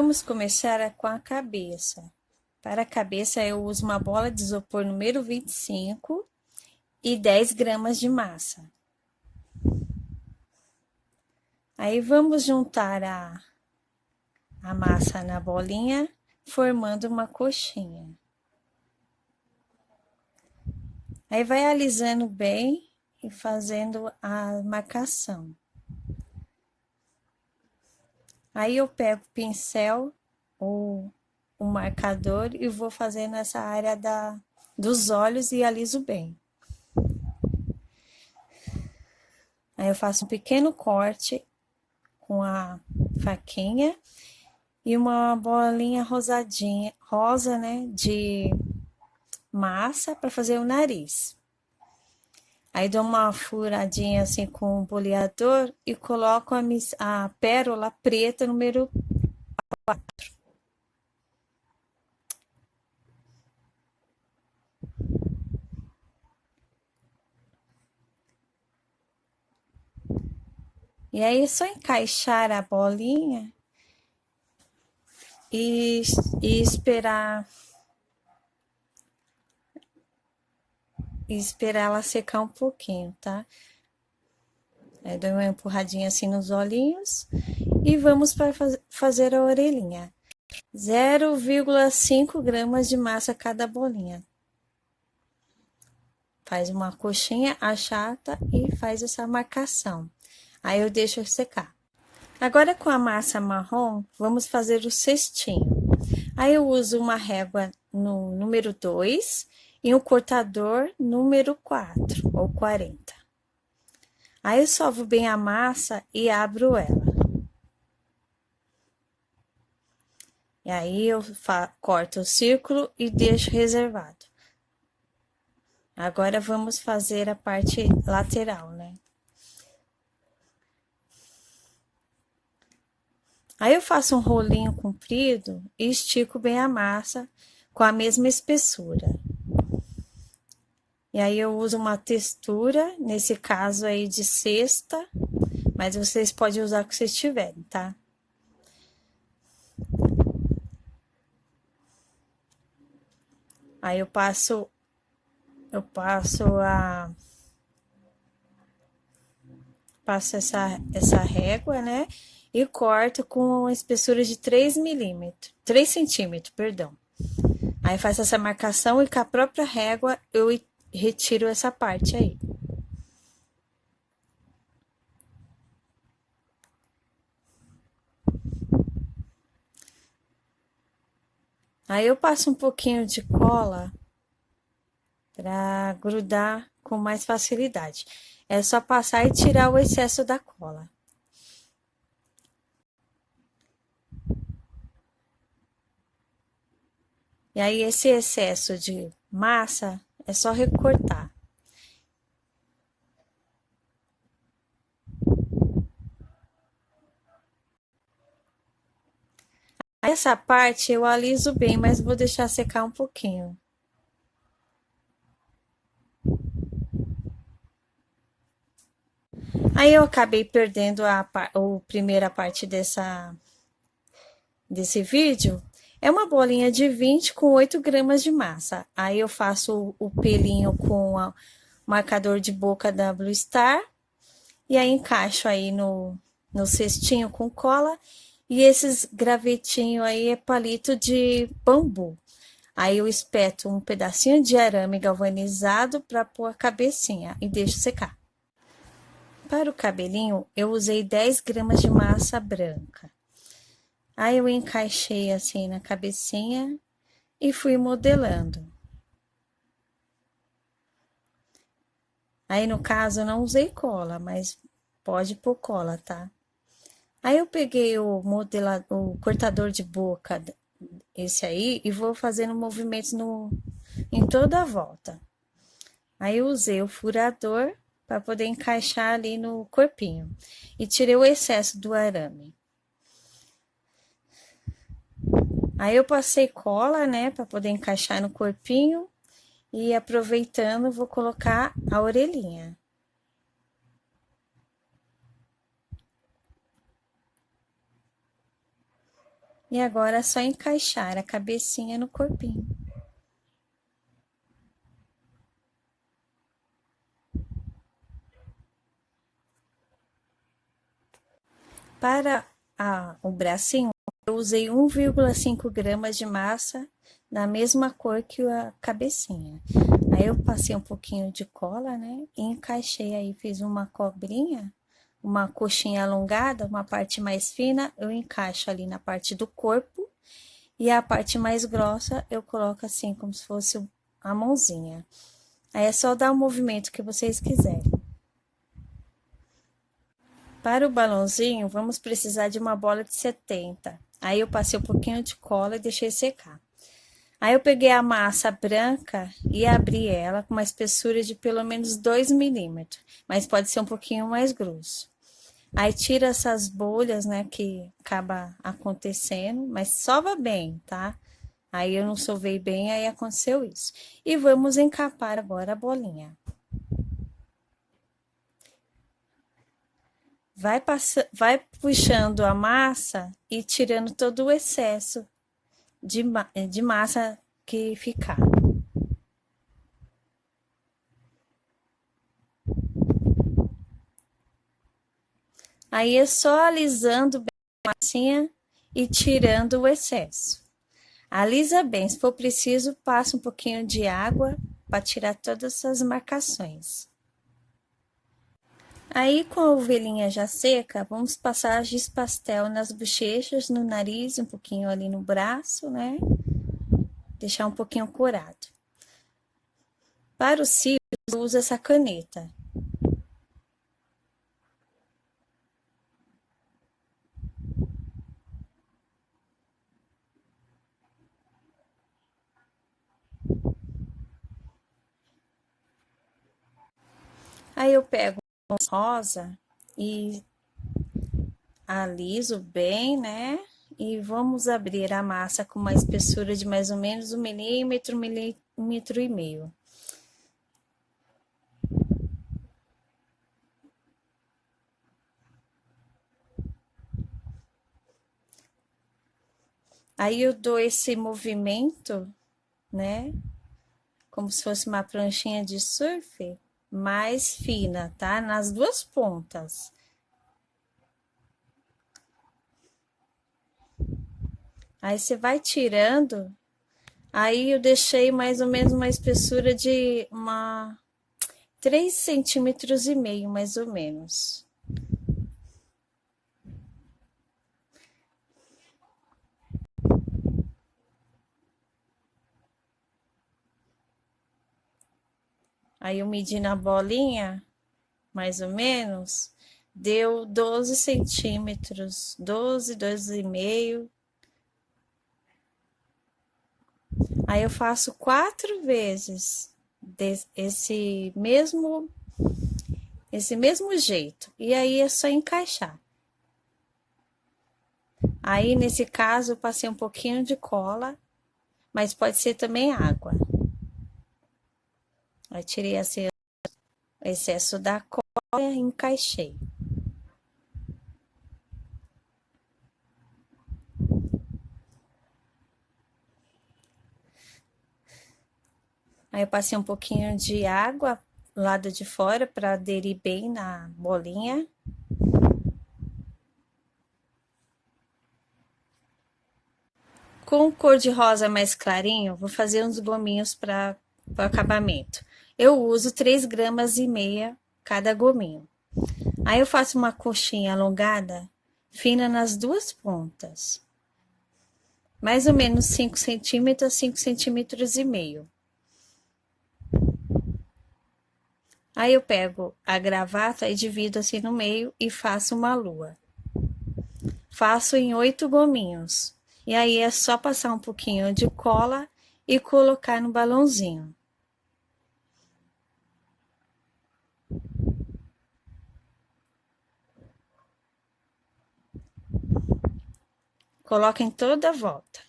Vamos começar com a cabeça. Para a cabeça, eu uso uma bola de isopor número 25 e 10 gramas de massa. Aí, vamos juntar a massa na bolinha, formando uma coxinha. Aí, vai alisando bem e fazendo a marcação. Aí, eu pego o pincel ou o marcador e vou fazendo essa área dos olhos e aliso bem. Aí, eu faço um pequeno corte com a faquinha e uma bolinha rosadinha, rosa, né, de massa para fazer o nariz. Aí dou uma furadinha assim com o boleador e coloco a pérola preta número 4. E aí é só encaixar a bolinha e esperar ela secar um pouquinho, tá? Aí dou uma empurradinha assim nos olhinhos e vamos para fazer a orelhinha. 0,5 gramas de massa cada bolinha. Faz uma coxinha, achata e faz essa marcação. Aí eu deixo secar. Agora com a massa marrom, vamos fazer o cestinho. Aí eu uso uma régua no número 2 e um cortador número 4 ou 40. Aí eu sovo bem a massa e abro ela. E aí eu corto o círculo e deixo reservado. Agora vamos fazer a parte lateral, né? Aí eu faço um rolinho comprido e estico bem a massa com a mesma espessura. E aí eu uso uma textura, nesse caso aí de cesta, mas vocês podem usar o que vocês tiverem, tá? Aí eu passo essa régua, né? E corto com uma espessura de 3 centímetros, perdão. Aí faço essa marcação e com a própria régua eu retiro essa parte aí. Aí eu passo um pouquinho de cola para grudar com mais facilidade. É só passar e tirar o excesso da cola. E aí esse excesso de massa é só recortar. Essa parte eu aliso bem, mas vou deixar secar um pouquinho. Aí eu acabei perdendo a primeira parte desse vídeo. É uma bolinha de 20 com 8 gramas de massa. Aí eu faço o pelinho com o marcador de boca da Blue Star. E aí encaixo aí no cestinho com cola. E esses gravetinhos aí é palito de bambu. Aí eu espeto um pedacinho de arame galvanizado para pôr a cabecinha e deixo secar. Para o cabelinho, eu usei 10 gramas de massa branca. Aí eu encaixei assim na cabecinha e fui modelando. Aí no caso eu não usei cola, mas pode pôr cola, tá? Aí eu peguei o cortador de boca, esse aí, e vou fazendo movimentos em toda a volta. Aí eu usei o furador para poder encaixar ali no corpinho e tirei o excesso do arame. Aí eu passei cola, né, para poder encaixar no corpinho e aproveitando vou colocar a orelhinha. E agora é só encaixar a cabecinha no corpinho. Para o bracinho, eu usei 1,5 gramas de massa da mesma cor que a cabecinha. Aí eu passei um pouquinho de cola, né? E encaixei aí, fiz uma cobrinha, uma coxinha alongada, uma parte mais fina, eu encaixo ali na parte do corpo. E a parte mais grossa eu coloco assim, como se fosse a mãozinha. Aí é só dar o movimento que vocês quiserem. Para o balãozinho, vamos precisar de uma bola de 70. Aí eu passei um pouquinho de cola e deixei secar. Aí eu peguei a massa branca e abri ela com uma espessura de pelo menos 2 milímetros, mas pode ser um pouquinho mais grosso. Aí tira essas bolhas, né, que acaba acontecendo, mas sova bem, tá? Aí eu não sovei bem, aí aconteceu isso. E vamos encapar agora a bolinha. Vai puxando a massa e tirando todo o excesso de massa que ficar. Aí é só alisando bem a massinha e tirando o excesso. Alisa bem, se for preciso, passa um pouquinho de água para tirar todas essas marcações. Aí, com a ovelhinha já seca, vamos passar giz pastel nas bochechas, no nariz, um pouquinho ali no braço, né? Deixar um pouquinho curado. Para os cílios, eu uso essa caneta. Aí eu pego rosa e aliso bem, né? E vamos abrir a massa com uma espessura de mais ou menos 1 milímetro e meio. Aí eu dou esse movimento, né? Como se fosse uma pranchinha de surf, mais fina, tá? Nas duas pontas. Aí você vai tirando. Aí eu deixei mais ou menos uma espessura de 3,5 centímetros, mais ou menos. Aí eu medi na bolinha, mais ou menos, deu 12 centímetros, 12,5. Aí eu faço 4 vezes esse mesmo jeito. E aí é só encaixar. Aí, nesse caso, eu passei um pouquinho de cola, mas pode ser também água. Aí tirei assim, o excesso da cola e encaixei. Aí eu passei um pouquinho de água lado de fora para aderir bem na bolinha. Com cor de rosa mais clarinho, vou fazer uns gominhos para o acabamento. Eu uso 3,5 gramas cada gominho. Aí eu faço uma coxinha alongada, fina nas duas pontas. Mais ou menos 5 centímetros a 5,5 centímetros. Aí eu pego a gravata e divido assim no meio e faço uma lua. Faço em 8 gominhos. E aí é só passar um pouquinho de cola e colocar no balãozinho. Coloca em toda a volta.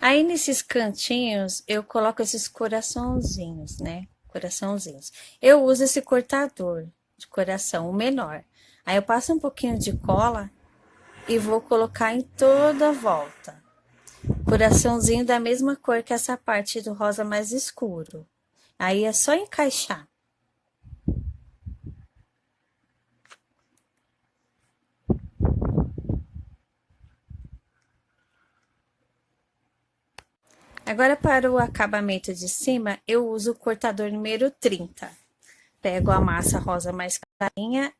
Aí nesses cantinhos eu coloco esses coraçãozinhos, né? coraçãozinhos. Eu uso esse cortador de coração, o menor. Aí eu passo um pouquinho de cola e vou colocar em toda a volta. Coraçãozinho da mesma cor que essa parte do rosa mais escuro. Aí é só encaixar. Agora, para o acabamento de cima, eu uso o cortador número 30. Pego a massa rosa mais clarinha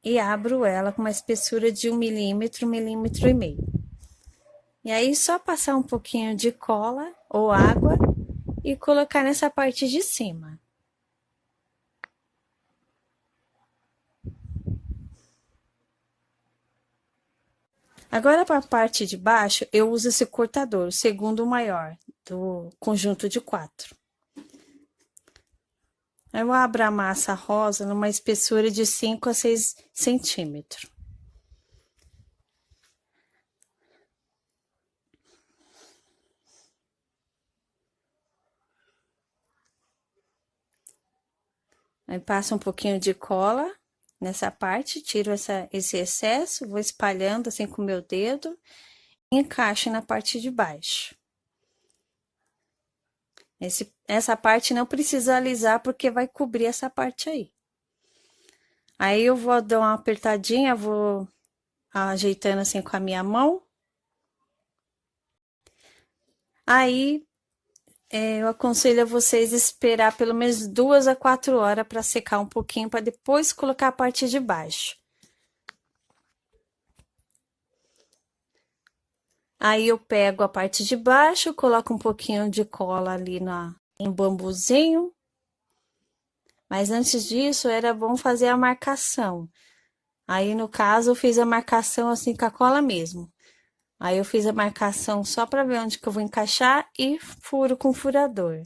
e abro ela com uma espessura de 1 milímetro, 1,5 mm. E aí, só passar um pouquinho de cola ou água e colocar nessa parte de cima. Agora, para a parte de baixo, eu uso esse cortador, o segundo maior, do conjunto de 4. Eu abro a massa rosa numa espessura de 5 a 6 centímetros. Aí passo um pouquinho de cola nessa parte, tiro esse excesso, vou espalhando assim com o meu dedo e encaixo na parte de baixo. Essa parte não precisa alisar porque vai cobrir essa parte aí. Aí eu vou dar uma apertadinha, vou ajeitando assim com a minha mão. Aí eu aconselho a vocês esperar pelo menos 2 a 4 horas para secar um pouquinho, para depois colocar a parte de baixo. Aí eu pego a parte de baixo, coloco um pouquinho de cola ali em bambuzinho. Mas antes disso, era bom fazer a marcação. Aí, no caso, eu fiz a marcação assim com a cola mesmo. Aí eu fiz a marcação só para ver onde que eu vou encaixar e furo com furador.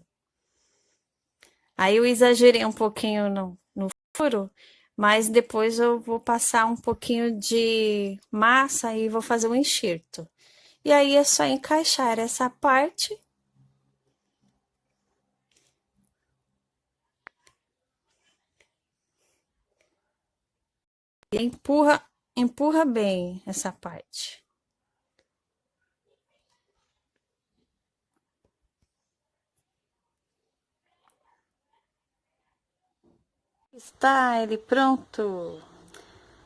Aí eu exagerei um pouquinho no furo, mas depois eu vou passar um pouquinho de massa e vou fazer um enxerto. E aí é só encaixar essa parte. E empurra bem essa parte. Está ele pronto.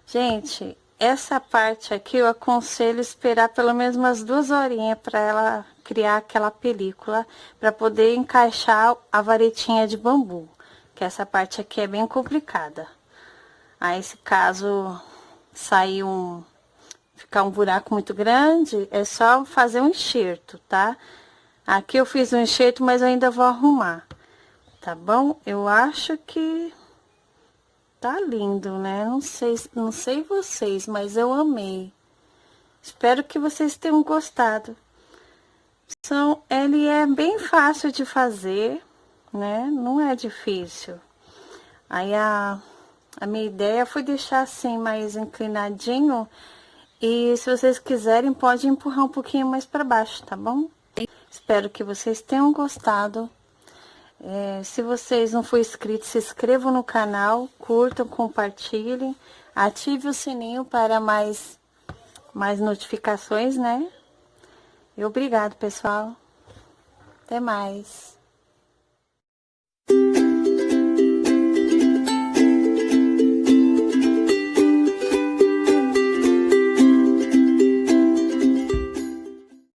Gente, essa parte aqui eu aconselho esperar pelo menos umas 2 horinhas para ela criar aquela película, para poder encaixar a varetinha de bambu, que essa parte aqui é bem complicada. Aí, se caso sair ficar um buraco muito grande, é só fazer um enxerto, tá? Aqui eu fiz um enxerto, mas eu ainda vou arrumar, tá bom? Eu acho que tá lindo, né? Não sei vocês, mas eu amei. Espero que vocês tenham gostado. Ele é bem fácil de fazer, né? Não é difícil. Aí a minha ideia foi deixar assim mais inclinadinho. E se vocês quiserem, pode empurrar um pouquinho mais para baixo, tá bom? Espero que vocês tenham gostado. Se vocês não for inscritos, se inscrevam no canal, curtam, compartilhem, ative o sininho para mais notificações, né? E obrigado, pessoal. Até mais.